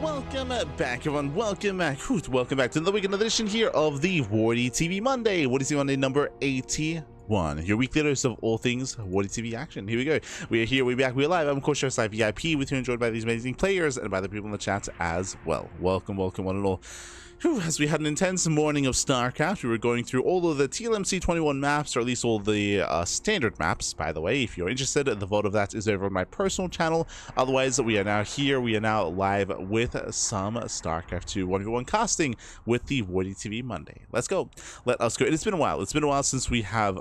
welcome back, everyone. Welcome back to the weekend edition here of the WardiTV Monday. WardiTV Monday number 81. Your weekly dose of all things WardiTV action. Here we go. We are here, we're back, we're live. I'm of course your side VIP, with you enjoyed by these amazing players and by the people in the chat as well. Welcome one and all. As we had an intense morning of StarCraft, we were going through all of the TLMC 21 maps, or at least all the standard maps, by the way. If you're interested, the vote of that is over on my personal channel. Otherwise, we are now here, we are now live with some StarCraft 2 1v1 casting with the WardiTV Monday. Let's go. Let us go. It's been a while. It's been a while since we have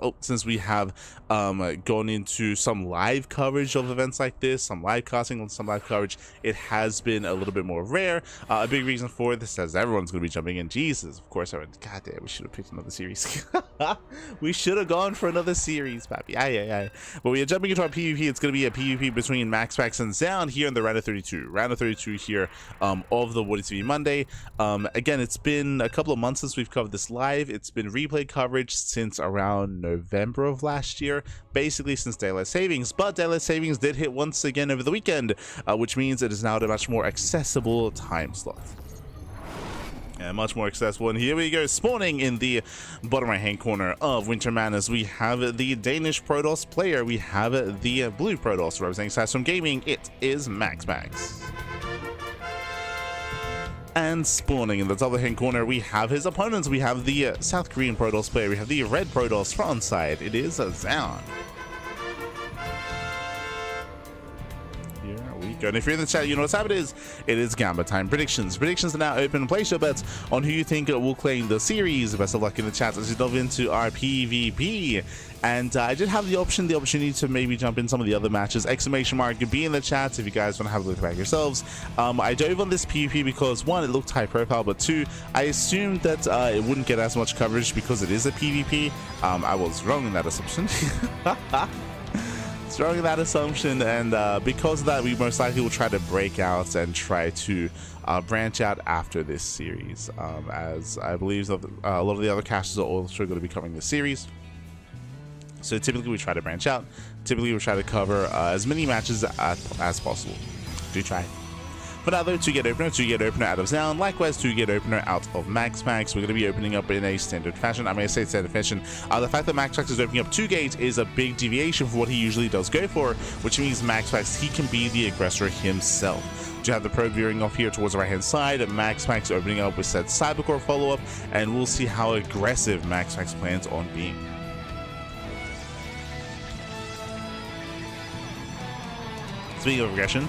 gone into some live coverage of events like this, some live casting and some live coverage. It has been a little bit more rare. A big reason for this is everyone's going to be jumping in. Jesus, of course. God damn, we should have picked another series. We should have gone for another series, papi. Aye. But we are jumping into our PvP. It's going to be a PvP between MaxPax and Zound here in the round of 32. Round of 32 here of the WardiTV Monday. Again, it's been a couple of months since we've covered this live. It's been replay coverage since around November of last year, basically since Daylight Savings. But Daylight Savings did hit once again over the weekend, which means it is now at a much more accessible time slot. Yeah, much more accessible. And here we go, spawning in the bottom right hand corner of Winter Manors. We have the Danish Protoss player. We have the blue Protoss representing Sassum Gaming. It is MaxPax. And spawning in the top hand corner, we have his opponents. We have the South Korean Protoss player. We have the red Protoss front side. It is a Zound. And if you're in the chat, you know what time it is. It is Gamba time. Predictions are now open. Place your bets on who you think will claim the series. Best of luck in the chat as we delve into our PvP. And I did have the opportunity to maybe jump in some of the other matches. Exclamation mark, be in the chat if you guys want to have a look back yourselves. I dove on this PvP because one, it looked high profile, but two, I assumed that it wouldn't get as much coverage because it is a PvP. I was wrong in that assumption. Wrong in that assumption, and because of that, we most likely will try to break out and try to branch out after this series, as I believe a lot of the other casters are also going to be covering this series. So typically we try to branch out. Typically we try to cover as many matches as possible. Do try. But now, though, 2-gate opener out of Zound, likewise 2-gate opener out of MaxPax. We're going to be opening up in a standard fashion. I may say standard fashion. The fact that MaxPax is opening up 2-gate is a big deviation from what he usually does go for, which means MaxPax, he can be the aggressor himself. You have the probe veering off here towards the right hand side, and MaxPax opening up with said Cybercore follow-up, and we'll see how aggressive MaxPax plans on being. Speaking of aggression,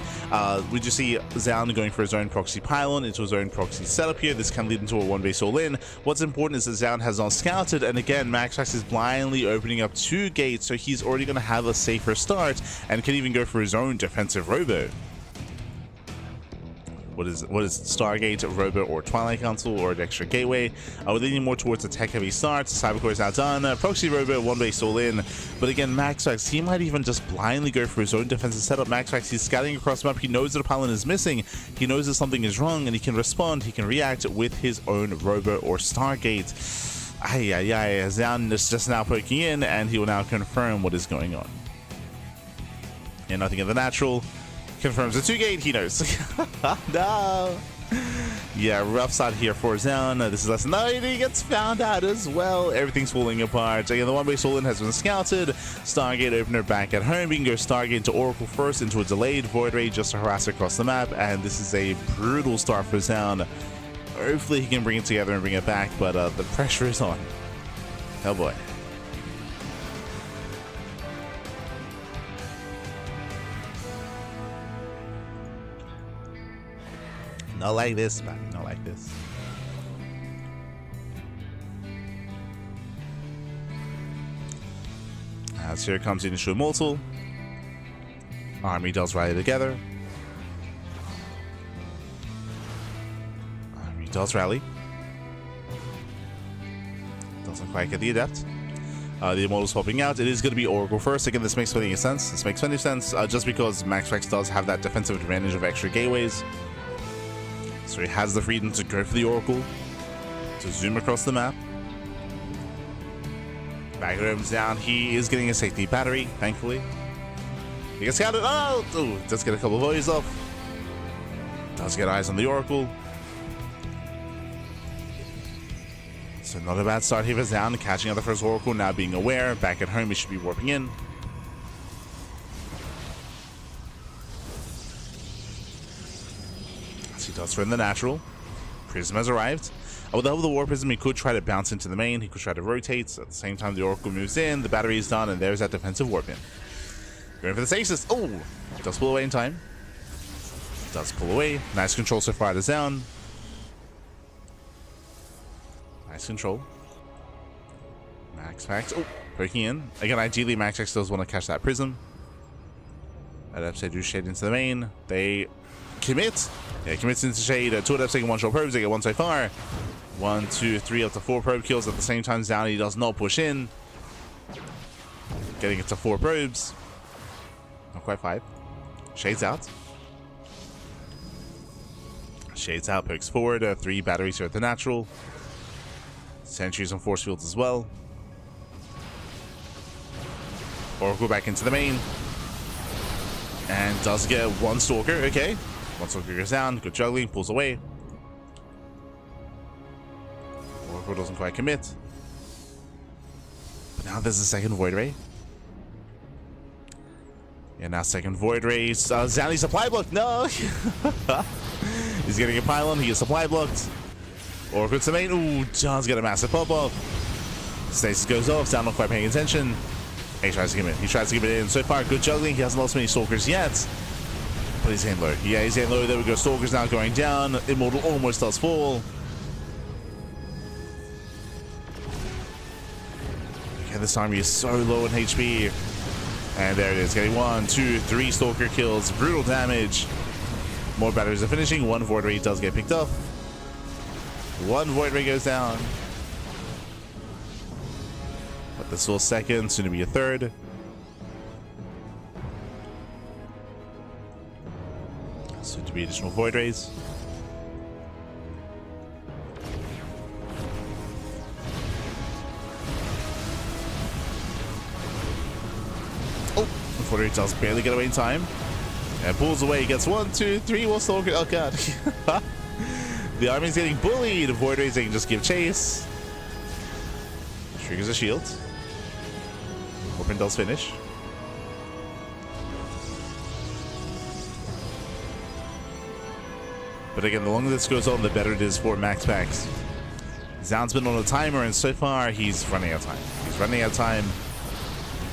we just see Zound going for his own proxy pylon into his own proxy setup here. This can lead into a one-base all-in. What's important is that Zound has not scouted, and again, MaxPax is blindly opening up 2 gates, so he's already going to have a safer start and can even go for his own defensive robo. What is Stargate, Robo, or Twilight Council, or an extra gateway? We're leaning more towards a tech-heavy start. Cybercore is now done. Proxy Robo, one-base all-in. But again, MaxPax, he might even just blindly go for his own defensive setup. MaxPax, he's scouting across the map. He knows that a pylon is missing. He knows that something is wrong, and he can respond. He can react with his own Robo or Stargate. Zound is just now poking in, and he will now confirm what is going on. And nothing in the natural. Confirms a 2-gate, he knows. No. Yeah, rough side here for Zound. This is less than 90. He gets found out as well. Everything's falling apart. Again, the one-base all-in has been scouted. Stargate opener back at home. We can go Stargate to Oracle first into a delayed Void Ray just to harass across the map. And this is a brutal start for Zound. Hopefully he can bring it together and bring it back, but the pressure is on. Oh boy. Not like this, man. Not like this. As here comes the initial Immortal. Army does rally together. Army does rally. Doesn't quite get the Adept. The Immortal's popping out. It is going to be Oracle first. Again, this makes plenty of sense. This makes plenty of sense just because MaxPax does have that defensive advantage of extra gateways. So he has the freedom to go for the Oracle, to zoom across the map. Back room's down. He is getting a safety battery, thankfully. He gets scouted. Oh, does get a couple of volleys off. Does get eyes on the Oracle. So not a bad start here for Down, catching out the first Oracle, now being aware. Back at home, he should be warping in. As he does throw in the natural. Prism has arrived. With the help of the War Prism, he could try to bounce into the main. He could try to rotate. At the same time, the Oracle moves in. The battery is done, and there's that defensive warp in. Going for the stasis. Oh! Does pull away in time. Does pull away. Nice control so far to Down. Nice control. Max. Oh, poking in. Again, ideally, Max does want to catch that Prism. Adepts do shade into the main. They commit. Yeah, commits into shade. Two Adepts taking one shot probes. They get one so far. 1, 2, 3 up to 4 probe kills. At the same time, Down, he does not push in. Getting it to 4 probes. Not quite 5. Shades out. Shades out, pokes forward. 3 batteries here at the natural. Sentries and force fields as well. Oracle back into the main. And does get 1 Stalker. Okay. 1 Stalker goes down. Good juggling. Pulls away. Oracle doesn't quite commit. But now there's a second Void Ray. Yeah, now second Void Ray. Zanny supply blocked. No! He's getting a pylon. He is supply blocked. Oracle to main. Ooh, John's got a massive pop-off. Stasis goes off. Down not quite paying attention. He tries to give it in. He tries to give it in. So far, good juggling. He hasn't lost many Stalkers yet. But he's getting low. Yeah, he's getting low. There we go. Stalkers now going down. Immortal almost does fall. Okay, this time he is so low in HP. And there it is. Getting 1, 2, 3 Stalker kills. Brutal damage. More batteries are finishing. 1 Void Ray does get picked up. 1 Void Ray goes down. But this will second, soon to be a third. Soon to be additional Void Rays. Oh, Void Ray does barely get away in time. And pulls away, gets 1, 2, 3 more Stalker. Oh god. The army's getting bullied. Void Rays, they can just give chase. Triggers a shield. Warpin does finish. But again, the longer this goes on, the better it is for Max Packs. Zound's been on a timer, and so far, he's running out of time. He's running out of time.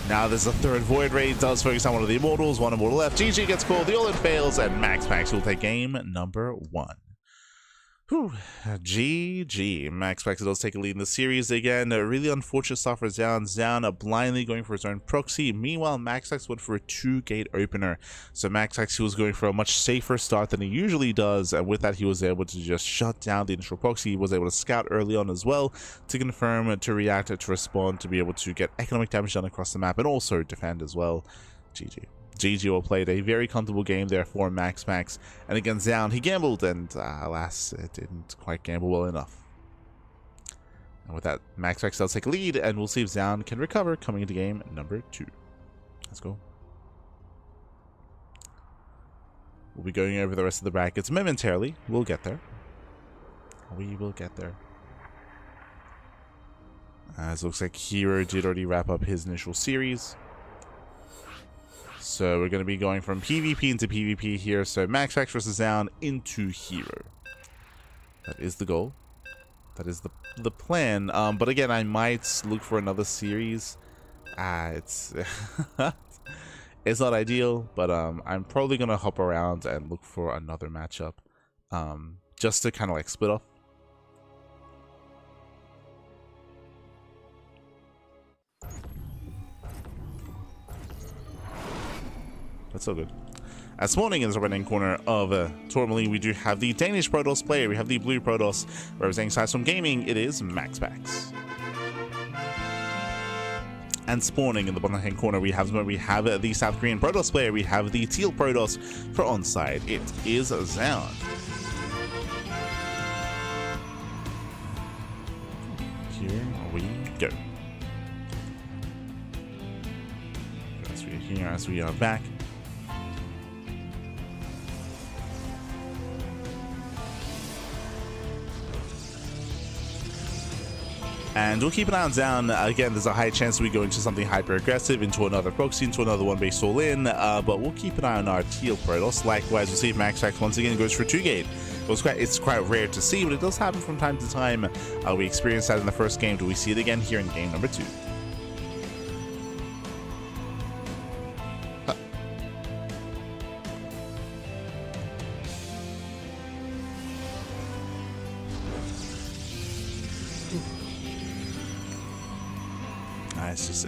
Now there's a third Void Ray. Does focus on one of the Immortals. 1 Immortal left. GG gets called. The All-In fails, and Max Packs will take game number 1. Whew. GG. Max Packs does take a lead in the series again. A really unfortunate start for Down. Blindly going for his own proxy. Meanwhile, Max Packs went for a 2-gate opener. So Max Packs, he was going for a much safer start than he usually does. And with that, he was able to just shut down the initial proxy. He was able to scout early on as well to confirm, to react, to respond, to be able to get economic damage done across the map and also defend as well. GG. GG will played a very comfortable game there for Max Packs. And against Down, he gambled, and alas, it didn't quite gamble well enough. And with that, Max Packs does take a lead, and we'll see if Down can recover coming into game number 2. Let's go. We'll be going over the rest of the brackets momentarily. We'll get there. We will get there. As it looks like herO did already wrap up his initial series. So we're going to be going from PvP into PvP here. So Max Packs versus Down into herO. That is the goal. That is the plan. But again, I might look for another series. It's it's not ideal, but I'm probably going to hop around and look for another matchup. Just to kind of like split off. That's so good. As morning in the right-hand corner of Tourmaline, we do have the Danish Protoss player. We have the blue Protoss representing Sidestorm Gaming. It is Max Packs. And spawning in the bottom-hand corner, we have the South Korean Protoss player. We have the teal Protoss for onside. It is Zound. Here we go. As we are here, as we are back. And we'll keep an eye on down. Again, there's a high chance we go into something hyper-aggressive, into another proxy, into another one-base all-in, but we'll keep an eye on our teal Protoss. Likewise, we'll see if MaxFax once again goes for 2-gate. It's quite rare to see, but it does happen from time to time. We experienced that in the first game. Do we see it again here in game number 2?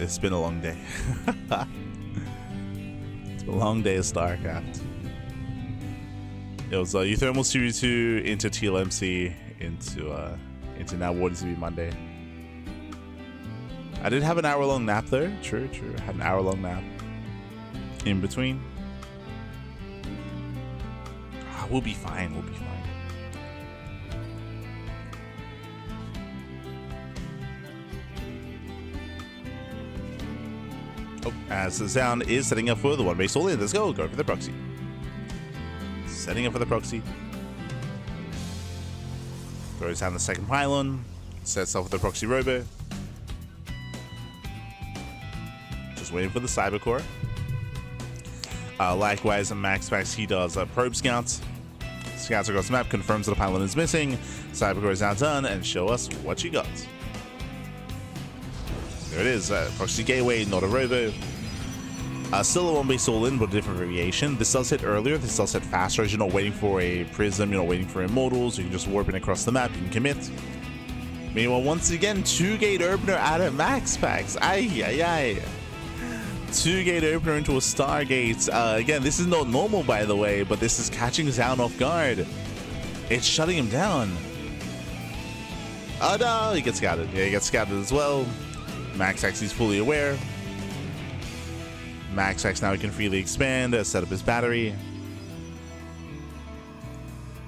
It's been a long day. It's been a long day of StarCraft. It was Uthermal Series 2 into TLMC into now WardiTV Monday. I did have an hour-long nap though. True. I had an hour-long nap in between. We'll be fine. We'll be fine. As the sound is setting up for the one-base all-in. Let's go for the proxy. Setting up for the proxy. Throws down the second pylon. Sets up with the proxy robo. Just waiting for the cyber core. Likewise, MaxFax, he does probe scouts. Scouts across the map, confirms that the pylon is missing. Cyber core is now done, and show us what you got. There it is, proxy gateway, not a robo. Still a one-base all-in, but a different variation. This does hit earlier, this does hit faster, as you're not waiting for a prism, you're not waiting for immortals, you can just warp in across the map, you can commit. Meanwhile, once again, 2-gate opener out of MaxFax. Ay. 2-gate opener into a Stargate. Again, this is not normal, by the way, but this is catching Zaun off guard. It's shutting him down. Oh no, he gets scouted. Yeah, he gets scouted as well. MaxFax is fully aware. MaxFax now he can freely expand, set up his battery.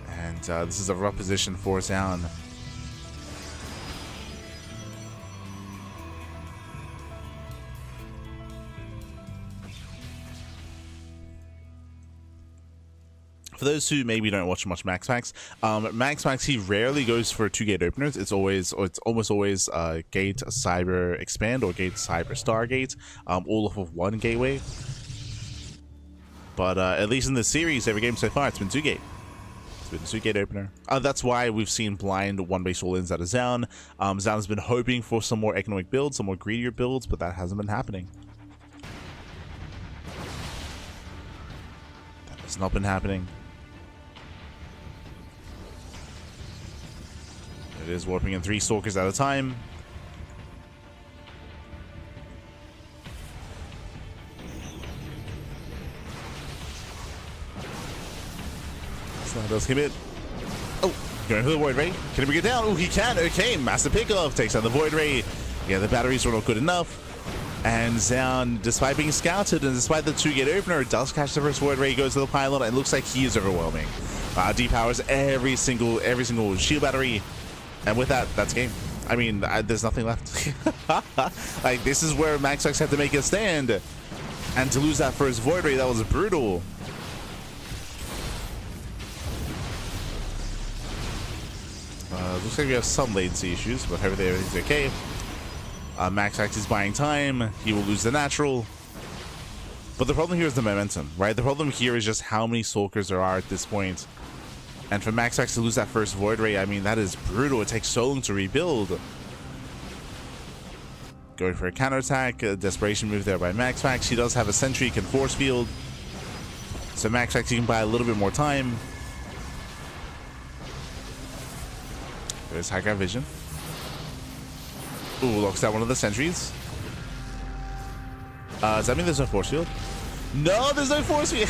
And this is a rough position for Zaun. For those who maybe don't watch much MaxFax, MaxFax, he rarely goes for 2-gate openers. It's almost always gate cyber expand or gate cyber stargate, all off of one gateway. But at least in this series, every game so far, it's been 2-gate. It's been a 2-gate opener. That's why we've seen blind one-base all-ins out of Zaun. Zaun has been hoping for some more economic builds, some more greedier builds, but that hasn't been happening. That has not been happening. It is warping in 3 Stalkers at a time. So does commit. Oh, going for the Void Ray. Can he bring it down? Oh, he can. Okay, massive pickoff. Takes out the Void Ray. Yeah, the batteries are not good enough. And Zaun, despite being scouted and despite the 2-gate opener, does catch the first Void Ray, goes to the pylon, and it looks like he is overwhelming. Depowers every single shield battery. And with that, that's game. I mean, there's nothing left. Like, this is where MaxFax had to make a stand. And to lose that first Void Ray, that was brutal. Looks like we have some latency issues, but everything's okay. MaxFax is buying time. He will lose the natural. But the problem here is the momentum, right? The problem here is just how many Stalkers there are at this point. And for MaxFax to lose that first Void Ray, I mean, that is brutal. It takes so long to rebuild. Going for a counterattack. A desperation move there by MaxFax. He does have a sentry, he can force field. So MaxFax, he can buy a little bit more time. There's High Ground Vision. Ooh, locks down one of the sentries. Does that mean there's no force field? No, there's no force field.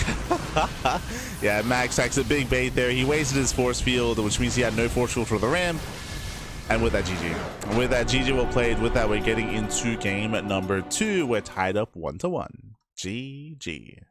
Yeah, MaxFax a big bait there. He wasted his force field, which means he had no force field for the ramp. And with that, GG. With that, GG well played. With that, we're getting into game number 2. We're tied up 1-1. GG.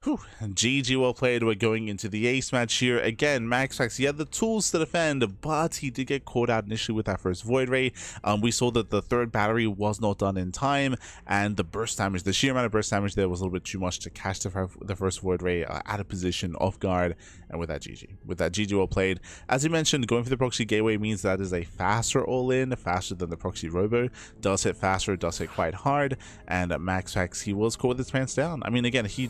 Whew. GG, well played. We're going into the ace match here. Again, MaxFax, he had the tools to defend, but he did get caught out initially with that first Void Ray. We saw that the third battery was not done in time, and the burst damage, the sheer amount of burst damage there was a little bit too much to catch the first Void Ray out of position, off guard, and with that GG. With that GG, well played. As you mentioned, going for the proxy gateway means that is a faster all-in, faster than the proxy robo. Does hit faster, does hit quite hard, and MaxFax, he was caught with his pants down. I mean, again, he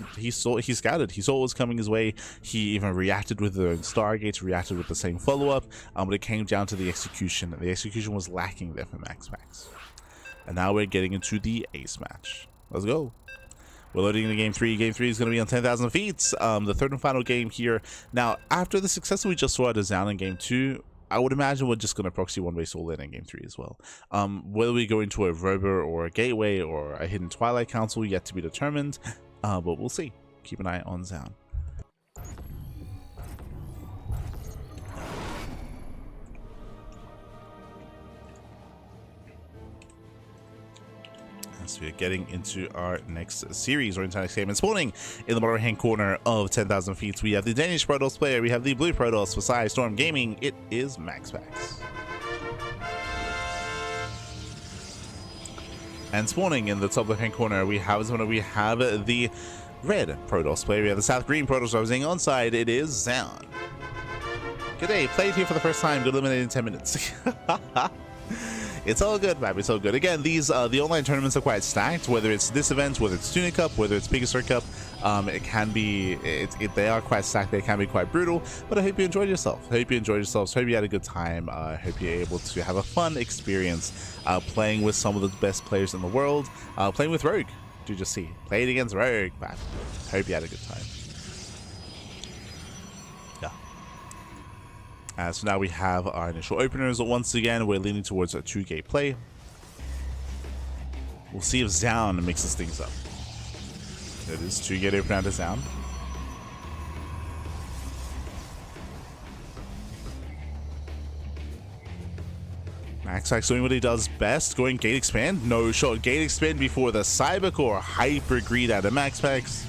scouted, he saw what was coming his way. He even reacted with the Stargates, reacted with the same follow-up, but it came down to the execution. The execution was lacking there for MaxFax. And now we're getting into the ace match. Let's go. We're loading into game 3. Game 3 is going to be on 10,000 feet. The third and final game here. Now, after the success we just saw at Azown in game 2, I would imagine we're just going to proxy one base all in game 3 as well. Whether we go into a robo or a gateway or a hidden Twilight Council, yet to be determined, but we'll see. Keep an eye on Zown. So we're getting into our next series or into our next game. And spawning in the bottom right hand corner of 10,000 feet, we have the Danish Protoss player, we have the blue Protoss for Sai Storm Gaming. It is MaxFax. And spawning in the top left hand corner, we have the red Protoss player, we have the South Green Protoss representing on side. It is Zown. Good day, played here for the first time, got eliminated in 10 minutes. It's all good, man. It's all good. Again, these the online tournaments are quite stacked. Whether it's this event, whether it's Tunic Cup, whether it's Pegasus Cup, it can be. They are quite stacked. They can be quite brutal. But I hope you enjoyed yourself. Hope you enjoyed yourselves. Hope you had a good time. Hope you're able to have a fun experience playing with some of the best players in the world. Playing with Rogue. Do you just see? Played against Rogue, man. Hope you had a good time. So now we have our initial openers. Once again, we're leaning towards a 2-gate play. We'll see if Zown mixes things up. It is 2-gate opener to Zown. MaxFax doing what he does best, going gate expand. No shot, gate expand before the Cybercore. Hyper greed out of MaxFax.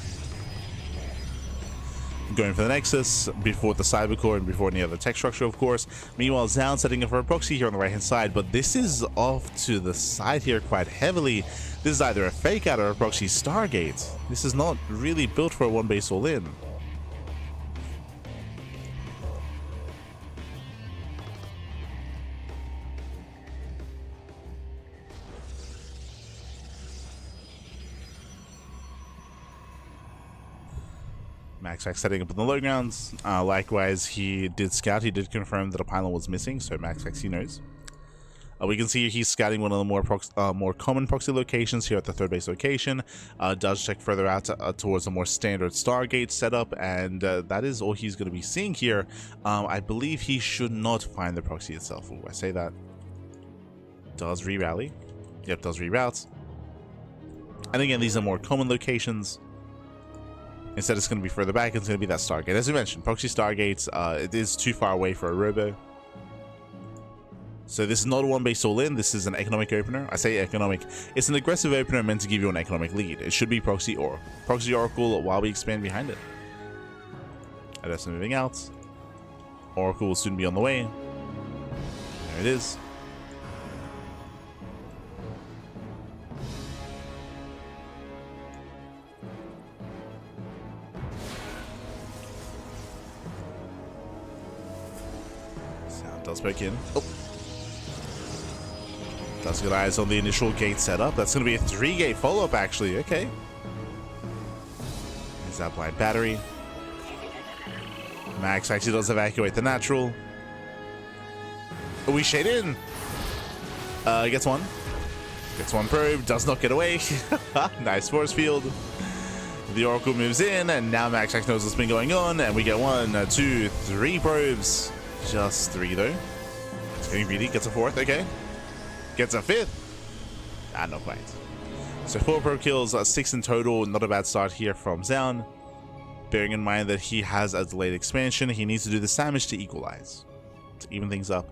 Going for the Nexus before the Cybercore and before any other tech structure, of course. Meanwhile, Zown setting up for a proxy here on the right hand side, but this is off to the side here quite heavily. This is either a fake out or a proxy Stargate. This is not really built for a one base all in. MaxFax setting up in the low grounds. Likewise, he did scout. He did confirm that a pylon was missing, so MaxFax, he knows. We can see he's scouting one of the more common proxy locations here at the third base location. Does check further out towards a more standard Stargate setup, and that is all he's going to be seeing here. I believe he should not find the proxy itself. Ooh, I say that. Does re-rally. Yep, does reroute. And again, these are more common locations. Instead, it's going to be further back. It's going to be that Stargate. As we mentioned, proxy Stargates, it is too far away for a robo. So this is not a one base all in. This is an economic opener. I say economic. It's an aggressive opener meant to give you an economic lead. It should be proxy or proxy Oracle while we expand behind it. And that's moving out. Oracle will soon be on the way. There it is. Does back in. Oh. Does get eyes on the initial gate setup. That's going to be a 3-gate follow-up, actually. Okay. Is that blind battery? Max actually does evacuate the natural. Oh, we shade in. Gets one. Gets one probe. Does not get away. Nice force field. The Oracle moves in, and now Max actually knows what's been going on, and we get 1, 2, 3 probes. Just 3 though. It's getting greedy. Gets a 4th. Okay. Gets a 5th. Ah, not quite. So 4 probe kills, 6 in total. Not a bad start here from Zown. Bearing in mind that he has a delayed expansion, he needs to do this damage to equalize, to even things up,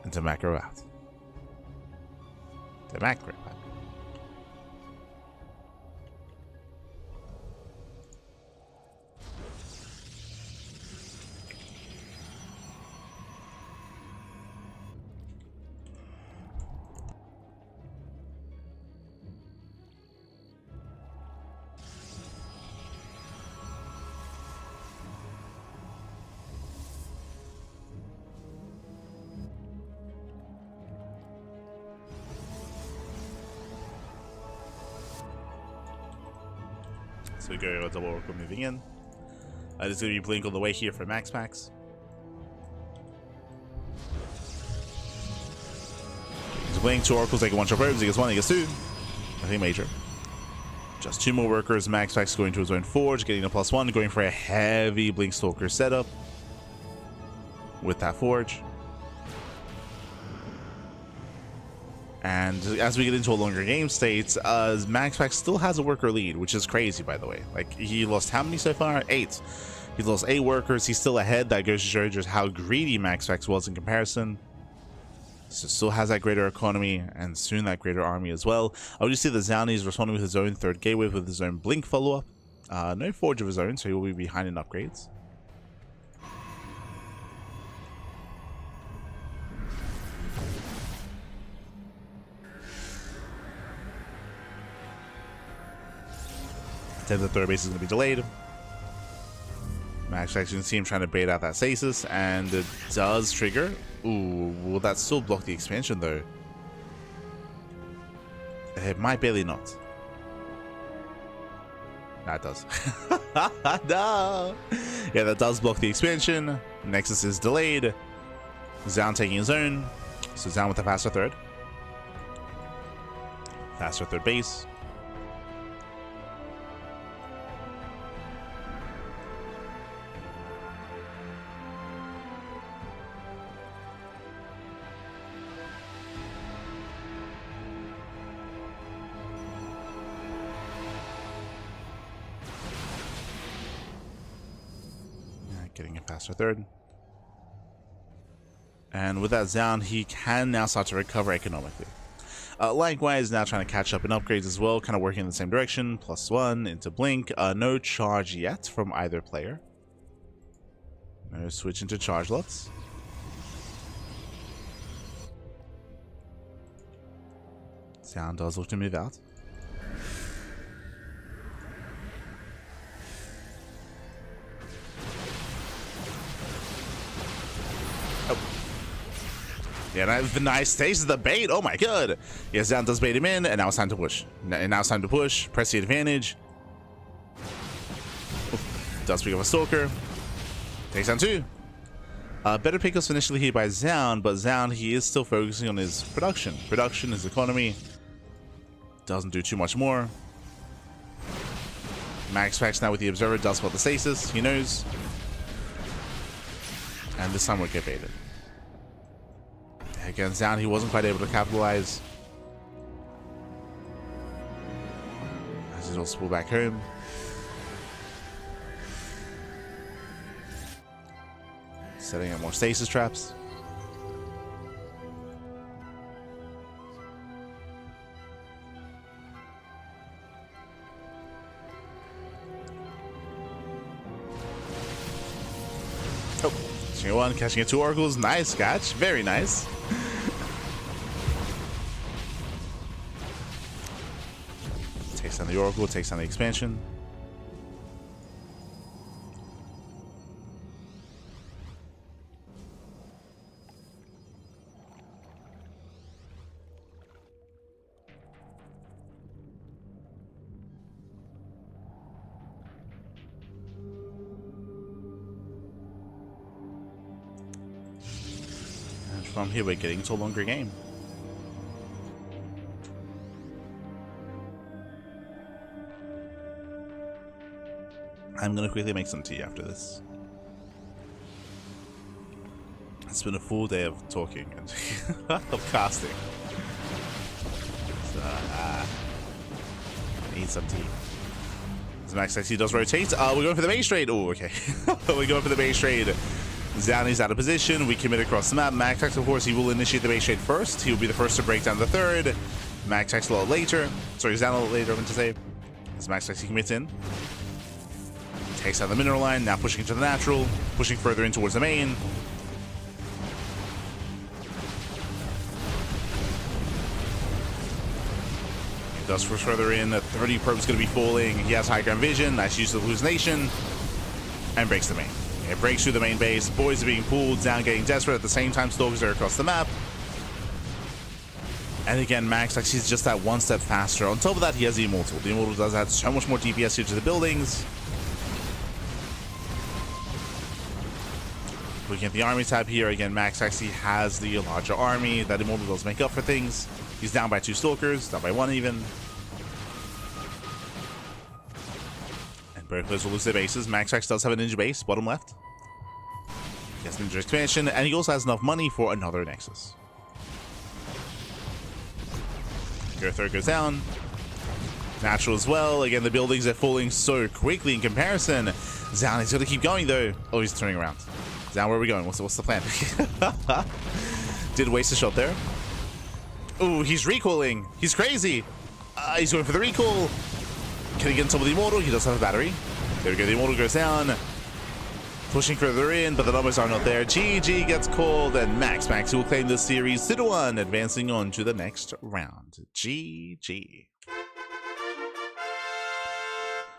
and to macro out. To macro out. So we go double Oracle moving in. There's going to be Blink on the way here for Max Packs. He's Blink, 2 Oracles, taking 1 shot probes. He gets 1, he gets 2. Nothing major. Just 2 more workers. Max Packs going to his own Forge, getting a +1, going for a heavy Blink Stalker setup with that Forge. And as we get into a longer game state, Max Pack still has a worker lead, which is crazy, by the way. Like, he lost how many so far? 8. He's lost 8 workers. He's still ahead. That goes to show just how greedy Max Pack was in comparison. So still has that greater economy and soon that greater army as well. I would just see that Zhao is responding with his own 3rd gateway with his own Blink follow-up. No Forge of his own, so he will be behind in upgrades. Then the 3rd base is going to be delayed. Max actually see him trying to bait out that stasis, and it does trigger. Ooh, will that still block the expansion though? It might barely not. That does. No. Yeah, that does block the expansion. Nexus is delayed. Zhao taking his own. So Zhao with a faster 3rd. Faster 3rd base. Getting a faster 3rd. And with that Zhao, he can now start to recover economically. Likewise, now trying to catch up in upgrades as well, kind of working in the same direction. +1 into Blink. No charge yet from either player. No switch into charge lots. Zhao does look to move out. Yeah, the nice stage of the bait. Oh my god. Yes, Zhao does bait him in, and now it's time to push. And now it's time to push. Press the advantage. Does pick up a Stalker. Takes down 2. Better pickups initially here by Zhao, but Zhao, he is still focusing on his production. His economy. Doesn't do too much more. Max Packs now with the Observer does spot the stasis. He knows. And this time we'll get baited. Again, Zhao, he wasn't quite able to capitalize. As he'll spool back home. Setting up more stasis traps. Oh, catching 1, catching 2 oracles. Nice catch. Very nice. Takes down the oracle, takes down the expansion. And from here we're getting to a longer game. I'm gonna quickly make some tea after this. It's been a full day of talking and of casting. So, need some tea. As Max XC does rotate. We're going for the base trade. Oh, okay. We're going for the base trade. Zhao out of position. We commit across the map. Max X, of course, he will initiate the base trade first. He will be the first to break down the 3rd. Max X a little later. Sorry, Zhao a little later, I meant to say. As Max X commits in. Takes out the mineral line, now pushing into the natural, pushing further in towards the main. He does push further in, 30 probes going to be falling. He has high ground vision, nice use of hallucination, and breaks the main. It breaks through the main base, boys are being pulled, down getting desperate, at the same time stalkers are across the map. And again, Max actually is just that one step faster. On top of that, he has the Immortal. The Immortal does add so much more DPS here to the buildings. Looking at the army tab here, again, Max actually has the larger army. That Immortal does make up for things. He's down by 2 Stalkers, down by 1 even. And both players will lose their bases. Max does have a Ninja base, bottom left. He has Ninja expansion, and he also has enough money for another Nexus. Throw goes down. Natural as well. Again, the buildings are falling so quickly in comparison. Zan is going to keep going though. Oh, he's turning around. Zan, where are we going? What's the plan? Did waste a shot there. Oh, he's recoiling. He's crazy. He's going for the recall. Can he get on top of the Immortal? He does have a battery. There we go. The Immortal goes down. Pushing further in, but the numbers are not there. GG gets called, and Max will claim this series 2-1, advancing on to the next round. GG.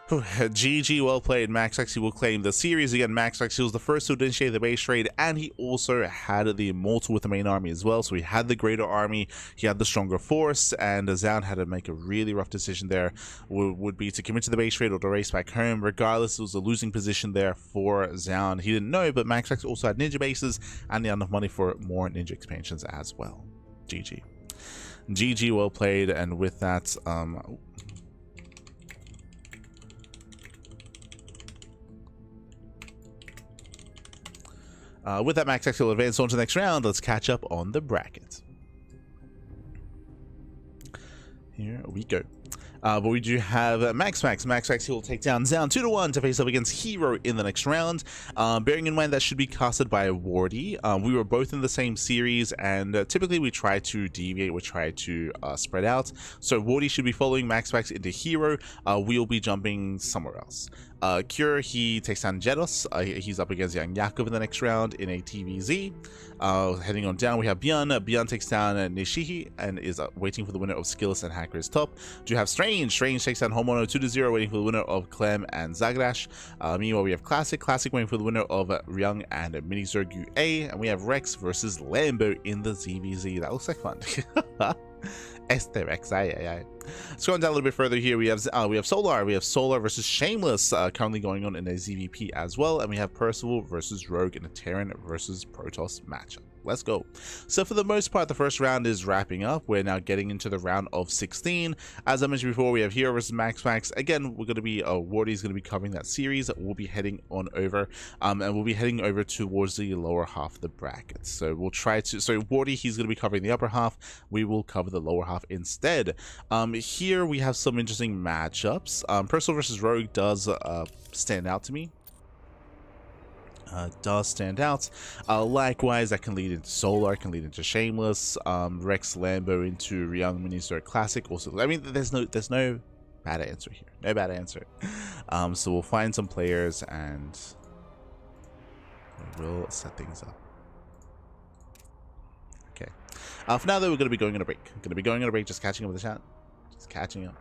GG, well played. Max actually will claim the series. Again, Max actually was the first to initiate the base trade, and he also had the Immortal with the main army as well. So he had the greater army, he had the stronger force, and Zaun had to make a really rough decision there. Would be to commit to the base trade or to race back home. Regardless, it was a losing position there for Zaun. He didn't know, but Max actually also had Ninja bases, and he had enough money for more Ninja expansions as well. GG. GG, well played, and with that, with that, Max will advance on to the next round. Let's catch up on the bracket. Here we go. But we do have Max will take down Zaun 2-1 to face up against herO in the next round. Bearing in mind that should be casted by Wardy. We were both in the same series, and typically we try to deviate, we try to spread out. So Wardy should be following Max into herO. We'll be jumping somewhere else. Cure, he takes down Jedos. He's up against Young Yakov in the next round in a TVZ. Heading on down, we have Bjorn. Bjorn takes down Nishihi and is waiting for the winner of Skillus and Hacker's Top. Do you have Strange? Strange takes down Homono 2-0, waiting for the winner of Clem and Zagrash. Meanwhile, we have Classic waiting for the winner of Ryung and Minizergu A. And we have Rex versus Lambo in the ZVZ. That looks like fun. Este Rex, aye. Scrolling down a little bit further here, we have Solar. We have Solar versus Shameless currently going on in a ZVP as well, and we have Percival versus Rogue in a Terran versus Protoss matchup. Let's go. So for the most part, the first round is wrapping up. We're now getting into the round of 16. As I mentioned before, we have herO versus Max. Again, we're going to be Wardy is going to be covering that series. We'll be heading on over, and we'll be heading over towards the lower half of the bracket. So we'll try to. So Wardy, he's going to be covering the upper half. We will cover the lower half instead. Here we have some interesting matchups. Percival versus Rogue does stand out to me. Likewise, that can lead into Solar, can lead into Shameless, Rex Lambo into Ryung Minister Classic. Also, I mean, there's no bad answer here. No bad answer. So we'll find some players and we'll set things up. Okay. For now, though, we're going to be going on a break. Just catching up with the chat. Just catching up.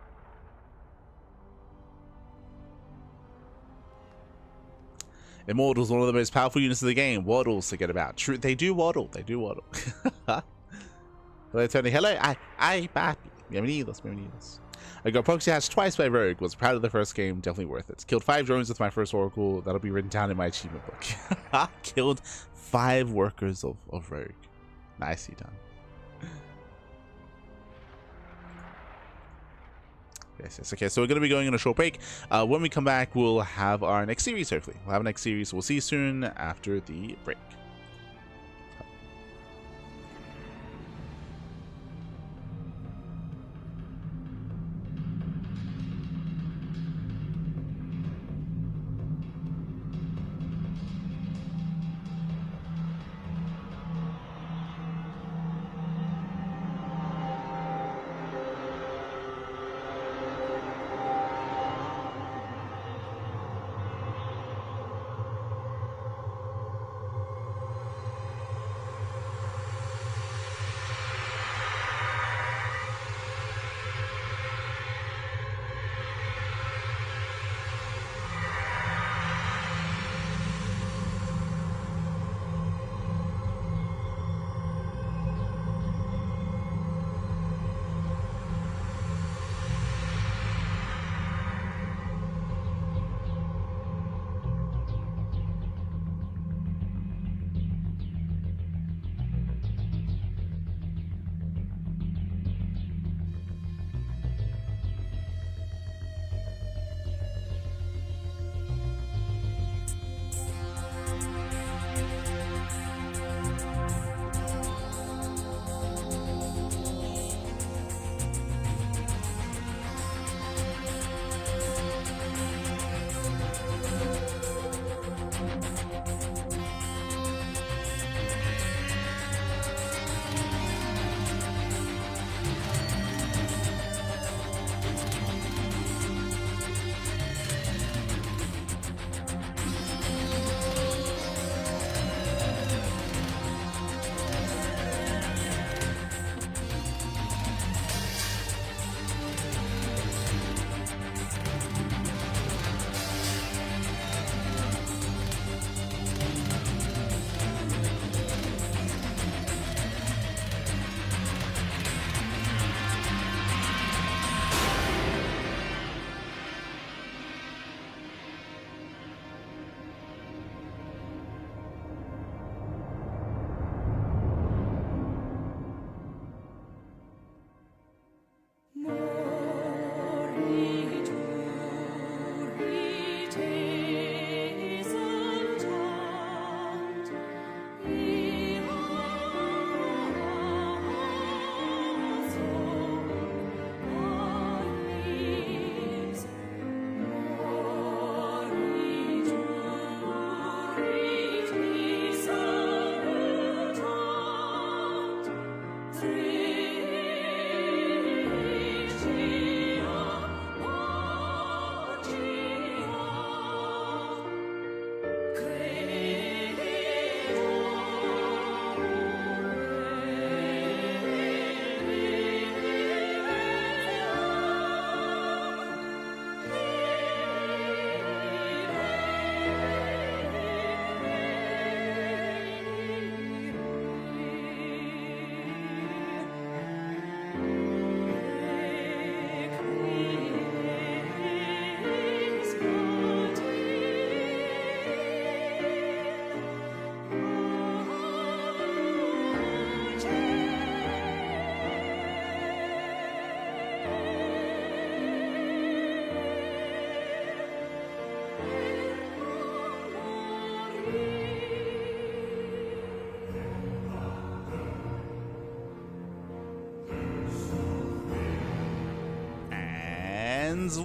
Immortals, one of the most powerful units of the game. Waddles to get about. True, they do waddle. Hello, Tony. Hello. Ay, papi. Bienvenidos. I got proxy hatched twice by Rogue. Was proud of the first game. Definitely worth it. Killed 5 drones with my first Oracle. That'll be written down in my achievement book. Killed 5 workers of Rogue. Nicely done. Yes. Okay, so we're going to be going on a short break. When we come back, we'll have our next series, hopefully. We'll have a next series. We'll see you soon after the break.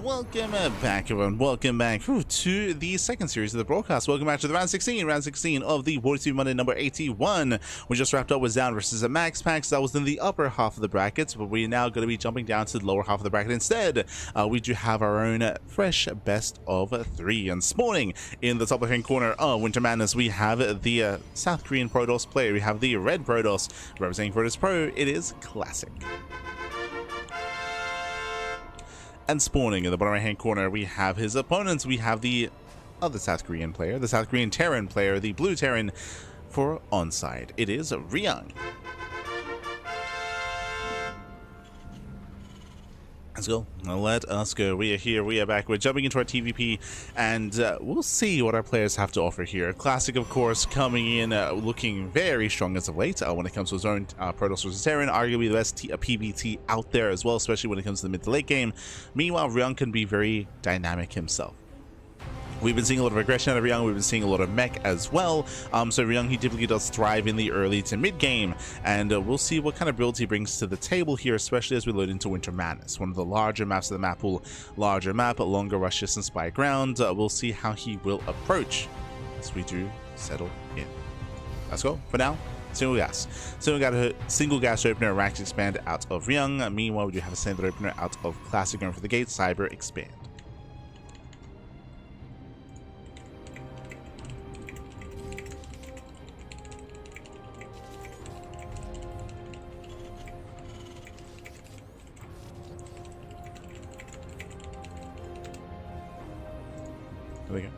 Welcome back, everyone. Welcome back to the second series of the broadcast. Welcome back to the round 16 of the WardiTV Monday number 81. We just wrapped up with Down versus a Max Packs. That was in the upper half of the brackets, but we're now going to be jumping down to the lower half of the bracket instead. We do have our own fresh best of 3. And spawning in the top left-hand corner of Winter Madness, we have the South Korean Protoss player. We have the red Protoss representing Protoss Pro. It is Classic. And spawning in the bottom right hand corner, we have his opponents. We have the other South Korean player, the South Korean Terran player, the blue Terran for onside. It is herO. Let's go. Let us go. We are here. We are back. We're jumping into our TVP, and we'll see what our players have to offer here. Classic, of course, coming in looking very strong as of late when it comes to his own Protoss versus Terran. Arguably the best PBT out there as well, especially when it comes to the mid to late game. Meanwhile, herO can be very dynamic himself. We've been seeing a lot of aggression out of herO. We've been seeing a lot of mech as well. So herO, he typically does thrive in the early to mid game, and we'll see what kind of builds he brings to the table here, especially as we load into Winter Madness, one of the larger maps of the map pool. Larger map, longer rush distance by ground. We'll see how he will approach as we do settle in. Let's go. For now, single gas. Single gas opener, Rax expand out of herO. Meanwhile, we do have a standard opener out of Classic going for the gate, Cyber expand. There we go.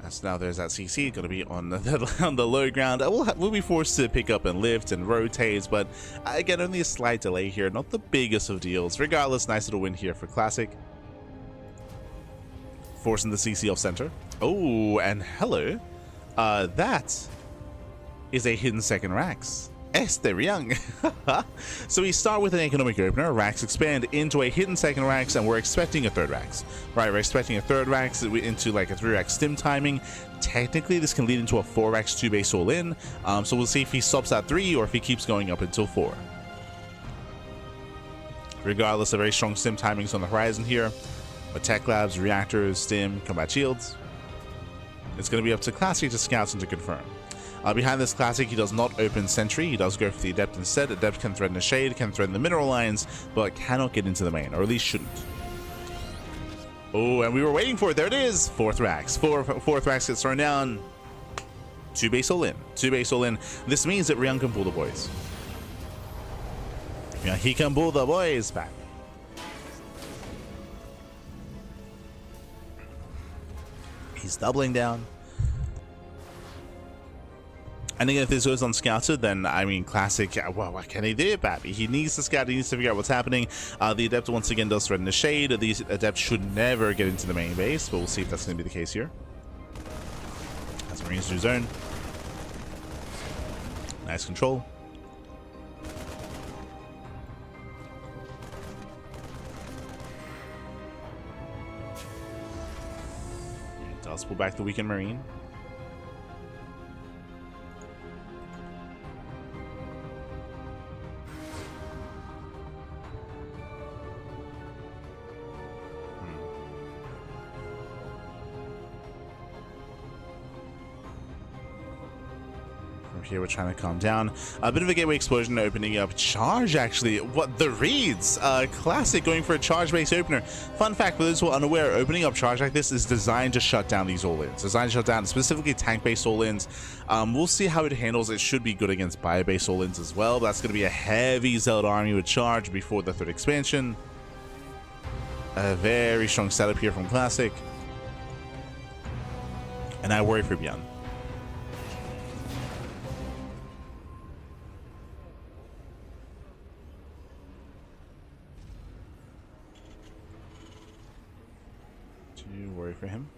So now there's that CC going to be on the low ground. We'll be forced to pick up and lift and rotate, but again, only a slight delay here. Not the biggest of deals. Regardless, nice little win here for Classic. Forcing the CC off center. Oh, and hello. That is a hidden second Rax. herO. So we start with an economic opener, Rax expand into a hidden second Rax, and we're expecting a third Rax. Right, we're expecting a third Rax into like a 3 Rax stim timing. Technically, this can lead into a 4 Rax 2 base all in. So we'll see if he stops at 3 or if he keeps going up until 4. Regardless, a very strong stim timings on the horizon here. With tech labs, reactors, stim, combat shields. It's going to be up to Classic to scout and to confirm. Behind this Classic, he does not open Sentry. He does go for the Adept instead. Adept can threaten the Shade, can threaten the mineral lines, but cannot get into the main, or at least shouldn't. Oh, and we were waiting for it. There it is. Fourth Rax. Fourth Rax gets thrown down. 2 base all in. 2 base all in. This means that herO can pull the boys. Yeah, he can pull the boys back. He's doubling down. And again, if this goes unscouted, then, I mean, Classic, well, what can he do about it? He needs to scout, he needs to figure out what's happening. The Adept, once again, does threaten the Shade. The Adept should never get into the main base, but we'll see if that's going to be the case here. As Marines do zone. Nice control. It does pull back the weakened Marine. Here we're trying to calm down. A bit of a gateway explosion opening up. Charge, actually. What the reads? Classic going for a charge base opener. Fun fact for those who are unaware, opening up charge like this is designed to shut down these all-ins. Designed to shut down specifically tank-based all-ins. We'll see how it handles. It should be good against bio-based all-ins as well. That's going to be a heavy Zelda army with charge before the third expansion. A very strong setup here from Classic. And I worry for Beyond. Worry for him.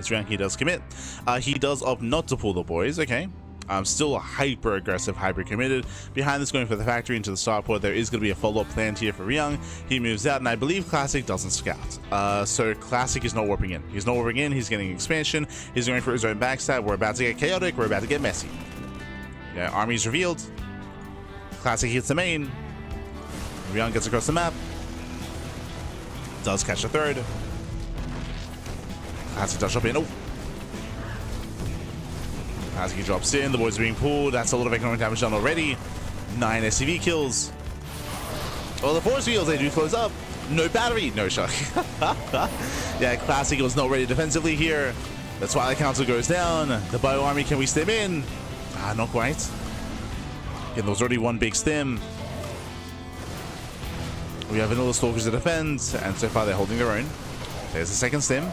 as CranKy does commit. He does opt not to pull the boys, okay. Still hyper aggressive, hyper committed. Behind this, going for the factory into the starport, there is going to be a follow-up planned here for herO. He moves out, and I believe Classic doesn't scout. So Classic is not warping in. He's not warping in, he's getting expansion. He's going for his own backstab. We're about to get chaotic, we're about to get messy. Yeah, army's revealed. Classic hits the main. herO gets across the map. Does catch a third. Classic does drop in. Oh! As he drops in, the boys are being pulled. That's a lot of economic damage done already. 9 SCV kills. Well, the force fields, they do close up. No battery, no shock. Yeah, Classic was not ready defensively here. The Twilight Council goes down. The Bio Army, can we stem in? Not quite. Again, there was already one big stem. We have Vanilla Stalkers to defend, and so far they're holding their own. There's the second stem.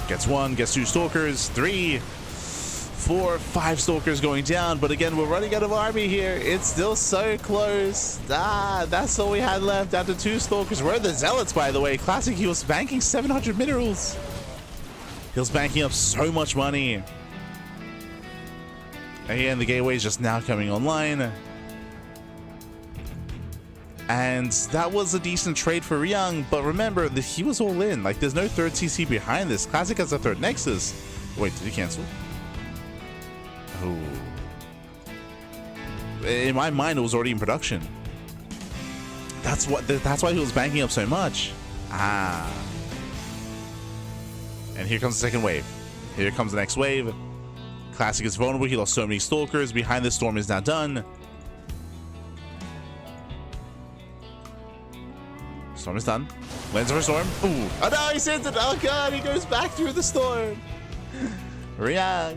Gets one, gets two Stalkers, 3, 4, 5 Stalkers going down, but again, we're running out of army here. It's still so close. That's all we had left, down to 2 Stalkers. Where are the Zealots, by the way? Classic, he was banking 700 minerals. He was banking up so much money. Again, the gateway is just now coming online. And that was a decent trade for herO, but remember that he was all in. Like, there's no third CC behind this. Classic has a third Nexus. Wait, did he cancel? Oh. In my mind, it was already in production. That's why he was banking up so much. And here comes the second wave. Here comes the next wave. Classic is vulnerable. He lost so many Stalkers. Behind this, Storm is now done. Storm is done. Lands over Storm. Ooh. Oh no, he sends it. Oh god, he goes back through the Storm. herO. Yeah.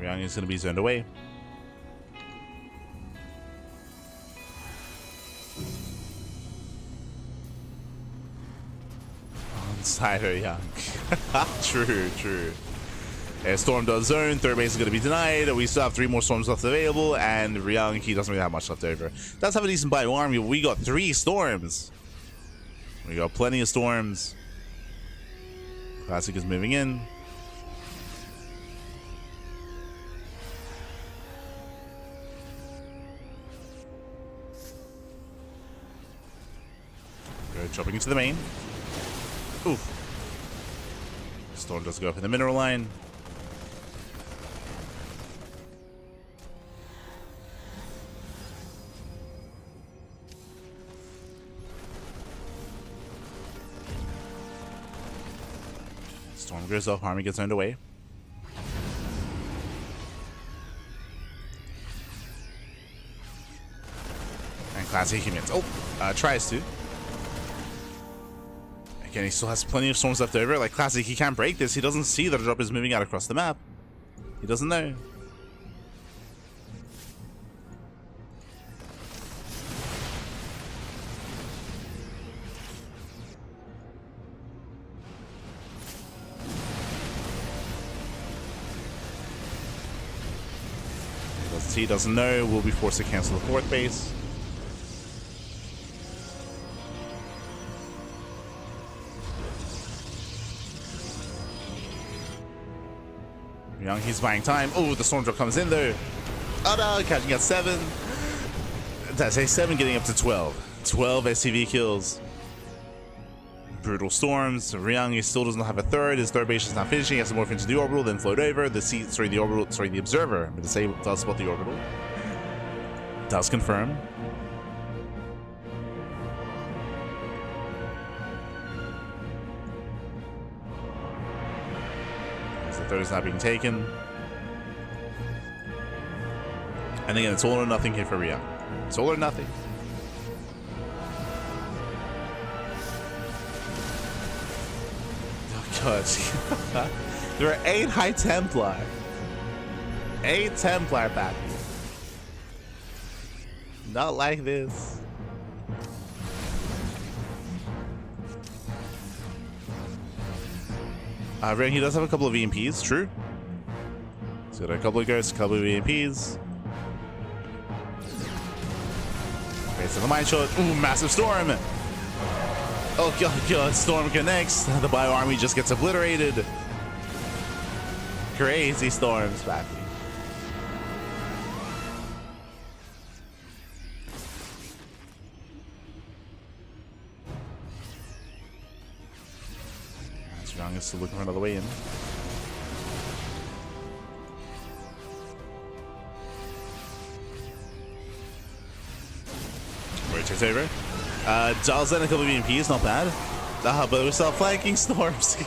herO is going to be zoned away. Onside herO. True. Storm does zone. Third base is going to be denied. We still have 3 more Storms left available, and herO, he doesn't really have much left over. Does have a decent bio army, but we got 3 Storms. We got plenty of Storms. Classic is moving in. Chopping into the main. Oof. Storm does go up in the mineral line. Storm goes off, army gets owned away. And Classic commits. Oh, tries to. Again, he still has plenty of Storms left over. Like Classic, he can't break this. He doesn't see that the drop is moving out across the map. He doesn't know. He doesn't know. We'll be forced to cancel the 4th base. herO, he's buying time. Oh, the Storm drop comes in though. Oh no, catching at 7. Did I say 7? Getting up to 12. 12 SCV kills. Brutal Storms. herO, he still doesn't have a third. His third base is not finishing. He has to morph into the orbital, then float over. The observer. I'm going to say does spot the orbital. Does confirm. The third is not being taken. And again, it's all or nothing here for herO. It's all or nothing. Oh god. There are 8 High Templar. 8 Templar back here. Not like this. Ryung, he does have a couple of EMPs, true. He's got a couple of ghosts, a couple of EMPs. Okay, so the mine shot. Ooh, massive storm. Oh god, storm connects. The bio army just gets obliterated. Crazy storms, Bappy. Ryung is still looking for another way in. Rotates over. Dials in a couple of EMPs, not bad. But we start flanking storms.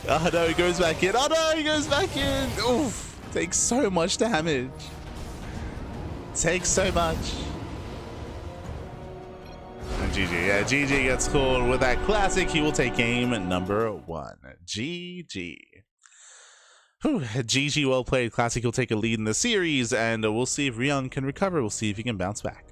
Oh no, he goes back in. Oh no, he goes back in. Oof. Takes so much damage. Takes so much. And GG. Yeah, GG gets called with that classic. He will take game number 1. GG. Whew, GG, well played. Classic, he'll take a lead in the series, and we'll see if ryung can recover. We'll see if he can bounce back.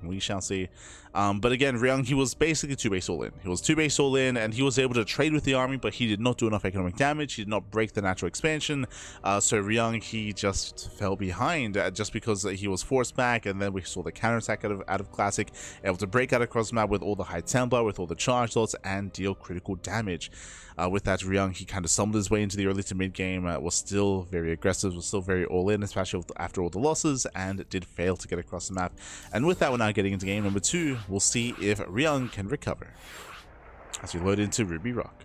We shall see. But again, ryung, he was basically 2-base all in. He was 2-base all in, and he was able to trade with the army, but he did not do enough economic damage. He did not break the natural expansion. So ryung, he just fell behind just because he was forced back, and then we saw the counterattack out of Classic, able to break out across the map with all the high tempo, with all the charge dots, and deal critical damage. With that, ryung, he kind of stumbled his way into the early to mid game, was still very aggressive, was still very all in, especially after all the losses, and did fail to get across the map. And with that, we're now getting into game number 2. We'll see if ryung can recover as we load into Ruby Rock.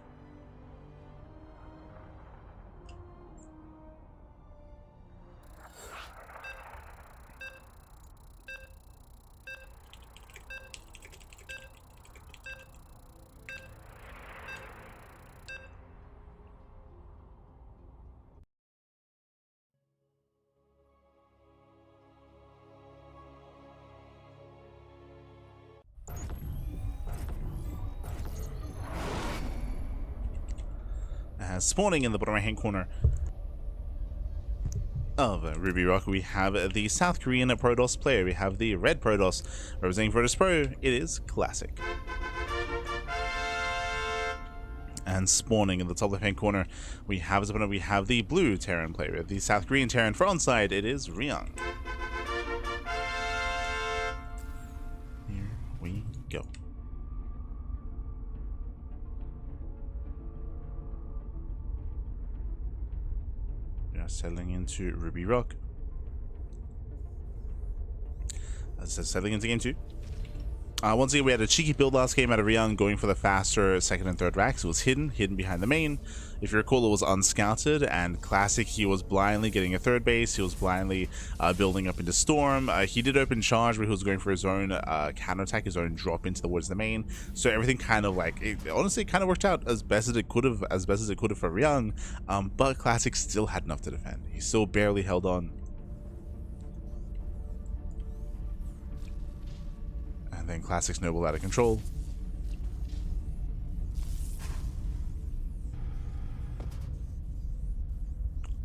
Spawning in the bottom right hand corner of Ruby Rock, we have the South Korean Protoss player. We have the red Protoss representing Protoss Pro. It is Classic. And spawning in the top left hand corner, we have as opponent, we have the blue Terran player. The South Korean Terran for onside, it is ryung. Here we go. Settling into Ruby Rock. As I said, settling into game 2. Once again, we had a cheeky build last game out of ryung, going for the faster second and third racks. It was hidden behind the main. If you recall, it was unscouted, and Classic, he was blindly getting a third base. He was blindly building up into Storm. He did open charge, but he was going for his own counterattack, his own drop into towards the main. So everything kind of like, honestly, kind of worked out as best as it could have, for ryung. But Classic still had enough to defend. He still barely held on. And then Classic snowballed out of control.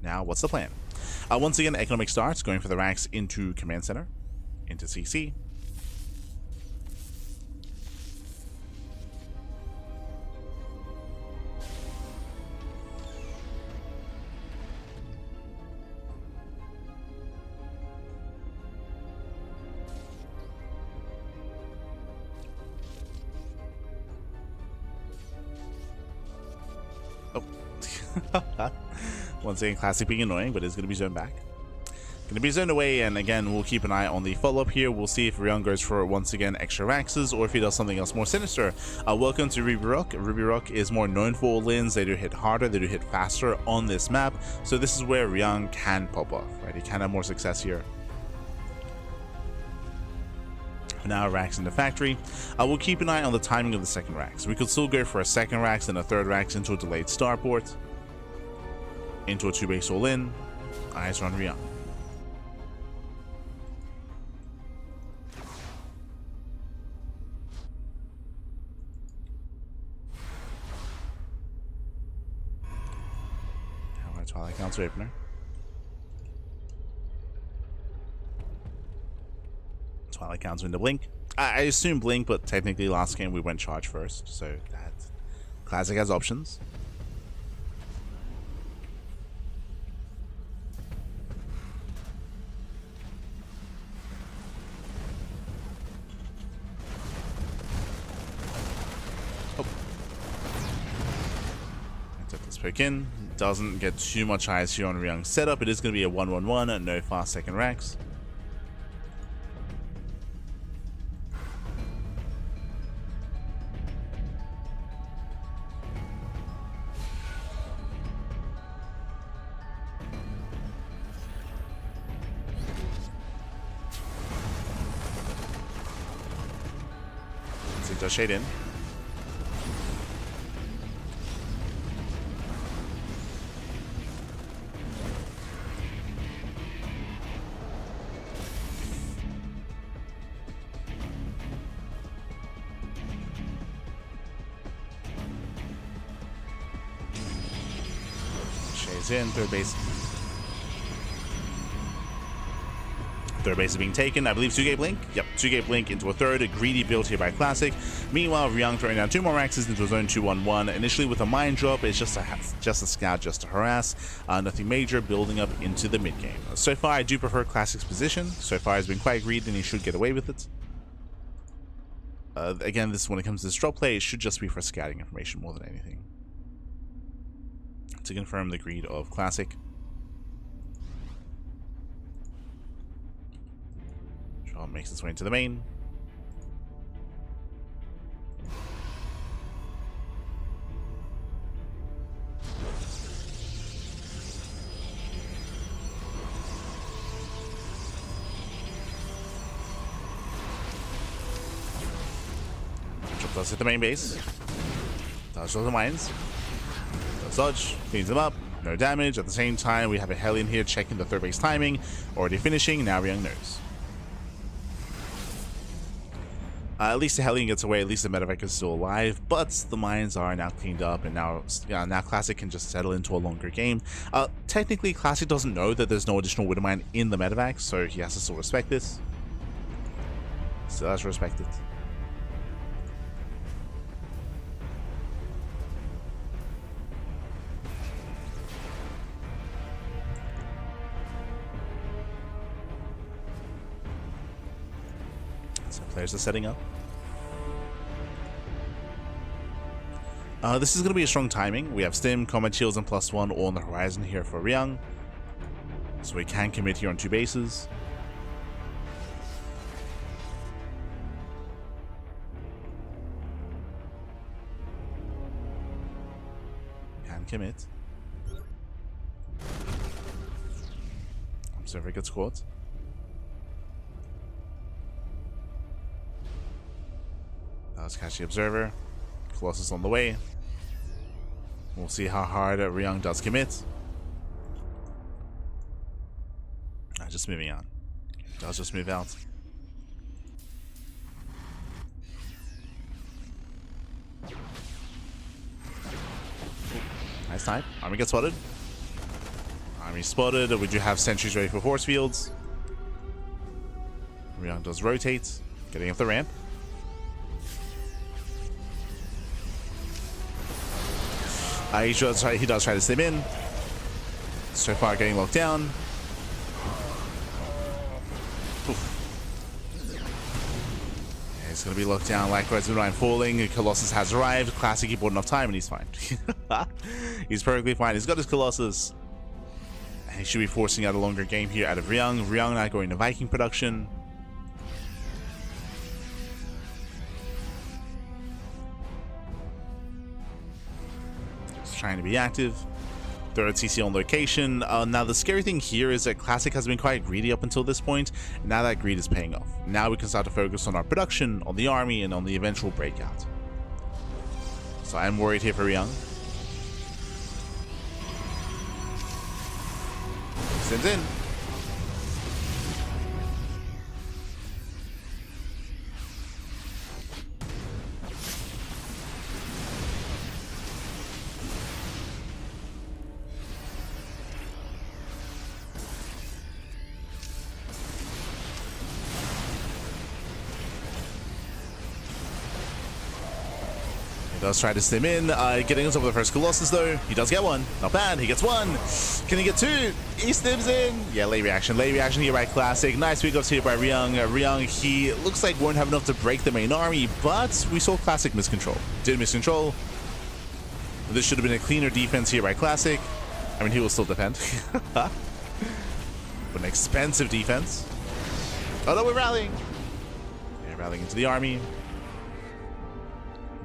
Now, what's the plan? Once again, economic starts, going for the racks into Command Center, into CC. Oh. Once again, Classic being annoying, but it's going to be zoned back. Going to be zoned away, and again, we'll keep an eye on the follow-up here. We'll see if ryung goes for, once again, extra Raxes, or if he does something else more sinister. Welcome to Ruby Rock. Ruby Rock is more known for all-ins. They do hit harder, they do hit faster on this map, so this is where ryung can pop off, right? He can have more success here. Now racks in the factory. We'll keep an eye on the timing of the second racks. We could still go for a second racks and a third racks into a delayed starport. Into a 2-base all-in. Eyes on ryung. Now our Twilight Council opener. Twilight Council into blink. I assume blink, but technically last game we went charge first, so that Classic has options. Hook in. Doesn't get too much eyes here on ryung's setup. It is going to be a 1-1-1, no fast second racks. So he does shade in. In third base is being taken. I believe 2-gate blink. Yep, 2-gate blink into a third. A greedy build here by Classic. Meanwhile, ryung throwing down 2 more axes into his own 2-1-1. Initially with a mine drop, it's just a scout, just to harass. Nothing major. Building up into the mid game. So far, I do prefer Classic's position. So far, he's been quite greedy, and he should get away with it. Again, this when it comes to this drop play, it should just be for scouting information more than anything. To confirm the greed of Classic. Shaw makes its way into the main. Trip does hit the main base. Does the mines. Dodge, cleans them up, no damage. At the same time, we have a Hellion here checking the third base timing, already finishing. Now ryung knows. At least the Hellion gets away, at least the medevac is still alive, but the mines are now cleaned up, and now Classic can just settle into a longer game. Technically, Classic doesn't know that there's no additional Widow Mine in the medevac, so he has to still respect this. Still has to respect it. Players are setting up. This is going to be a strong timing. We have Stim, Combat Shields, and +1 all on the horizon here for ryung. So we can commit here on 2 bases. Can commit. Observer gets caught. Let's catch the Observer. Colossus on the way. We'll see how hard ryung does commit. Just moving on. Does just move out. Nice time. Army gets spotted. Army spotted. We do have sentries ready for force fields. ryung does rotate, getting up the ramp. He does try to stim in. So far, getting locked down. Yeah, he's going to be locked down. Likewise, the line falling. Colossus has arrived. Classic, he bought enough time, and he's fine. He's perfectly fine. He's got his Colossus. And he should be forcing out a longer game here out of ryung. ryung now going to Viking production. Trying to be active. Third CC on location. Now the scary thing here is that Classic has been quite greedy up until this point. Now that greed is paying off. Now we can start to focus on our production, on the army, and on the eventual breakout. So I'm worried here for ryung. Sends in. Does try to stim in, getting on top of the first Colossus though. He does get one. Not bad. He gets one. Can he get two? He stims in. Yeah, late reaction. Late reaction here by Classic. Nice pickups here by ryung. ryung, he looks like won't have enough to break the main army, but we saw Classic miscontrol. Did miscontrol. This should have been a cleaner defense here by Classic. I mean, he will still defend. But an expensive defense. Oh no, we're rallying. Yeah, rallying into the army.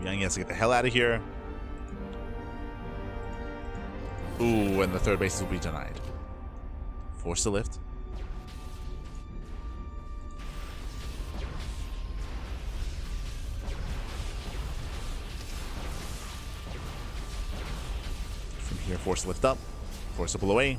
Young has to get the hell out of here. Ooh, and the third base will be denied. Forced to lift. From here, forced to lift up. Forced to pull away.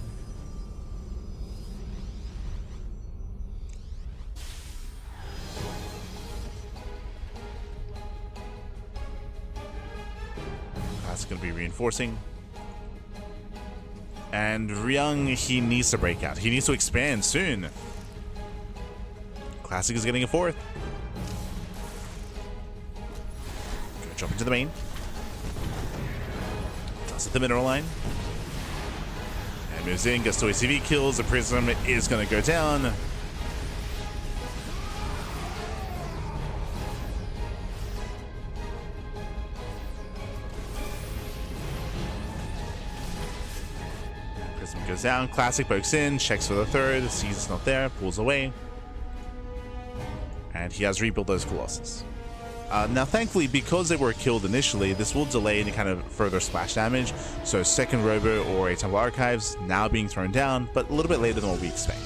That's going to be reinforcing. And Ryung, he needs to break out. He needs to expand soon. Classic is getting a fourth. Gonna jump into the main. Does hit the mineral line. And moves in, gets to ACV kills. The Prism is going to go down. Goes down, Classic pokes in, checks for the third, sees it's not there, pulls away. And he has rebuilt those Colossus. Now thankfully, because they were killed initially, this will delay any kind of further splash damage. So second Robo or a Temple Archives now being thrown down, but a little bit later than what we expect.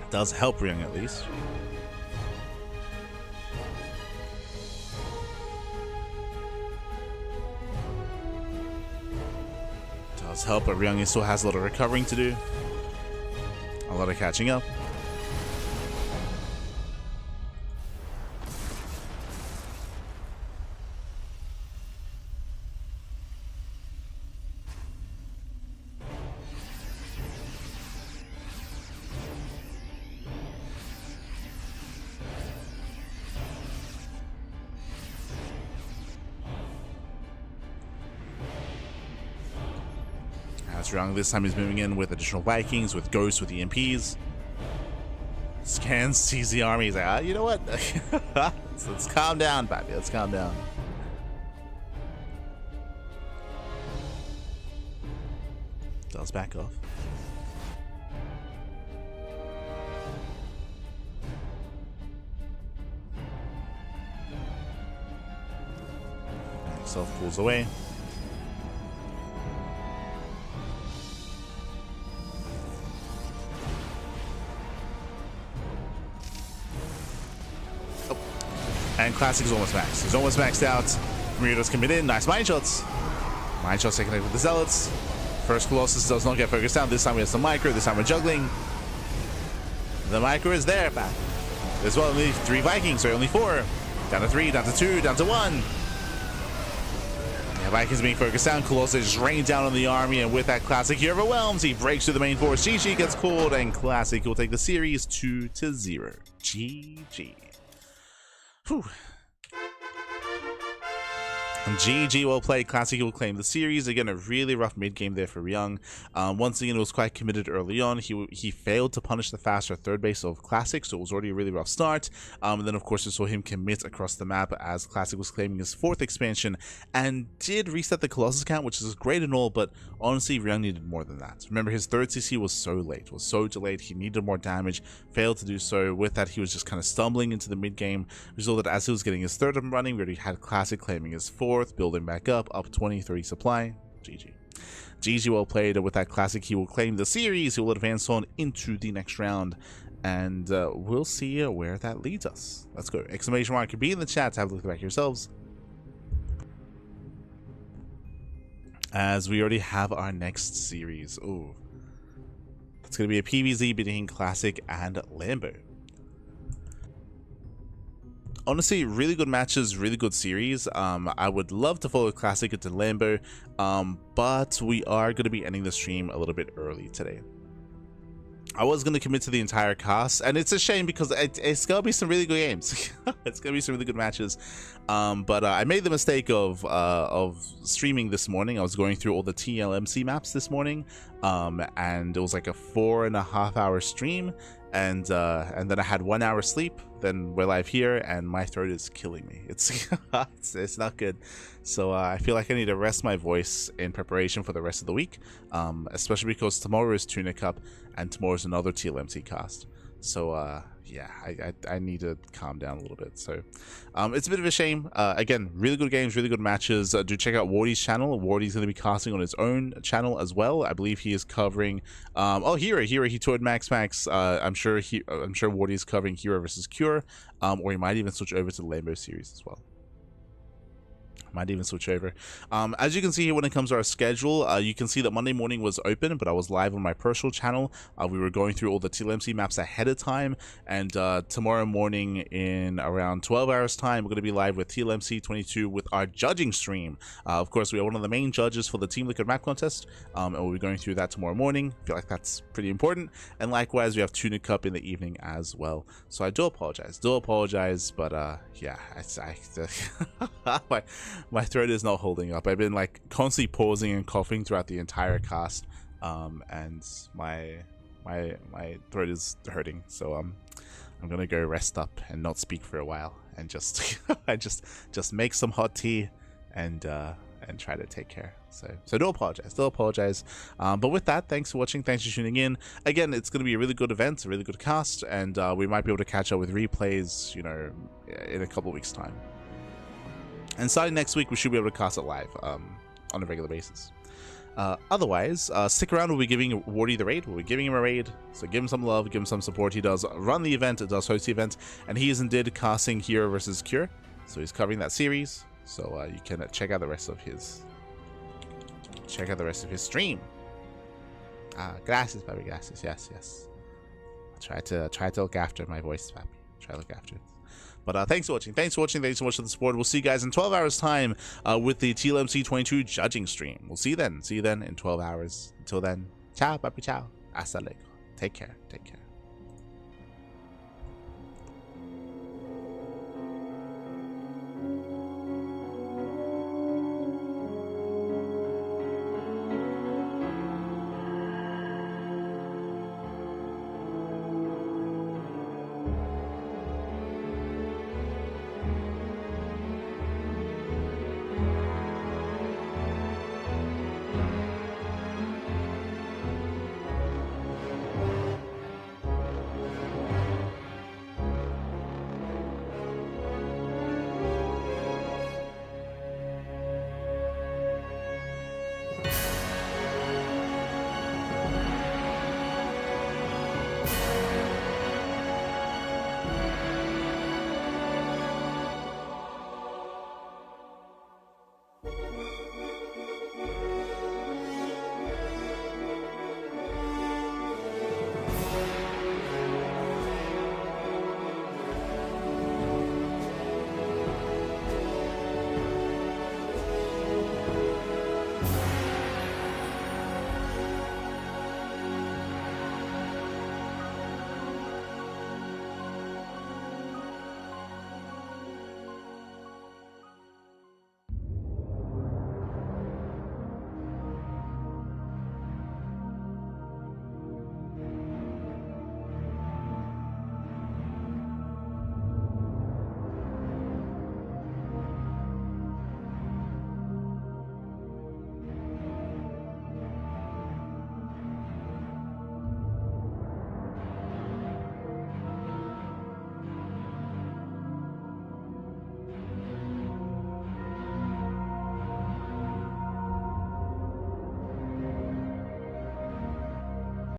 Does help Ryung at least. Does help, but Ryung still has a lot of recovering to do. A lot of catching up. Ryung this time he's moving in with additional Vikings, with Ghosts, with EMPs. Scans, sees the army, he's like, you know what? let's calm down, baby. Let's calm down. Does back off. Self pulls away. And Classic is almost maxed. He's almost maxed out. Murido's commit in. Nice mind shots. Mind shots taken out with the Zealots. First Colossus does not get focused down. This time we have some micro. This time we're juggling. The micro is there, back. There's well only 3 Vikings, so only 4. Down to 3, down to 2, down to 1. Yeah, Vikings being focused down. Colossus just rained down on the army, and with that, Classic he overwhelms. He breaks through the main force. GG gets called, and Classic will take the series 2-0. GG. Whew. GG, well played. Classic will claim the series. Again, a really rough mid game there for Ryung. Once again, it was quite committed early on. He failed to punish the faster third base of Classic, so it was already a really rough start. And then, of course, we saw him commit across the map as Classic was claiming his 4th expansion and did reset the Colossus count, which is great and all, but honestly, Ryung needed more than that. Remember, his 3rd CC was so late, was so delayed. He needed more damage, failed to do so. With that, he was just kind of stumbling into the mid game. Resulted as he was getting his 3rd up and running, we already had Classic claiming his 4th, building back up 20-30 supply. GG. GG, well played. With that, Classic, he will claim the series. He will advance on into the next round, and we'll see where that leads us. Let's go. Exclamation mark could be in the chat to have a look back yourselves, as we already have our next series. Ooh, it's going to be a PvZ between Classic and Lambo. Honestly, really good matches, really good series. I would love to follow Classic into Lambo, but we are going to be ending the stream a little bit early today. I was going to commit to the entire cast, and it's a shame because it's going to be some really good games. It's going to be some really good matches. But I made the mistake of streaming this morning. I was going through all the TLMC maps this morning, and it was like a 4.5-hour stream, and then I had 1 hour sleep. Then we're live here, and my throat is killing me. It's it's not good. So I feel like I need to rest my voice in preparation for the rest of the week, especially because tomorrow is Tuna Cup and tomorrow is another TLMC cast. So yeah, I need to calm down a little bit. So it's a bit of a shame. Again, really good games, really good matches. Do check out Wardy's channel. Wardy's going to be casting on his own channel as well. I believe he is covering oh, herO, he toured Max. I'm sure Wardy's covering herO versus Cure, or he might even switch over to the Lambo series as well. Might even switch over. As you can see here, when it comes to our schedule, you can see that Monday morning was open, but I was live on my personal channel. We were going through all the TLMC maps ahead of time, and tomorrow morning in around 12 hours time, we're going to be live with TLMC 22 with our judging stream. Of course, we are one of the main judges for the Team Liquid map contest, and we'll be going through that tomorrow morning. I feel like that's pretty important. And likewise, we have Tuna Cup in the evening as well. So I do apologize, but yeah, my throat is not holding up. I've been like constantly pausing and coughing throughout the entire cast, and my throat is hurting. So I'm gonna go rest up and not speak for a while, and just just make some hot tea and try to take care. So do apologize. But with that, thanks for watching, thanks for tuning in. Again, it's going to be a really good event, a really good cast, and we might be able to catch up with replays, you know, in a couple of weeks time. And starting next week, we should be able to cast it live on a regular basis. Otherwise, stick around. We'll be giving Wardy the raid. We'll be giving him a raid. So give him some love, give him some support. He does run the event, does host the event, and he is indeed casting herO versus Cure. So he's covering that series. So you can check out the rest of his stream. Gracias, baby, gracias. Yes. Try to look after my voice, papi. Try to look after it. But thanks for watching. Thanks so much for the support. We'll see you guys in 12 hours time with the TLMC 22 judging stream. We'll see you then. See you then in 12 hours. Until then, ciao, papi, ciao. Hasta luego. Take care.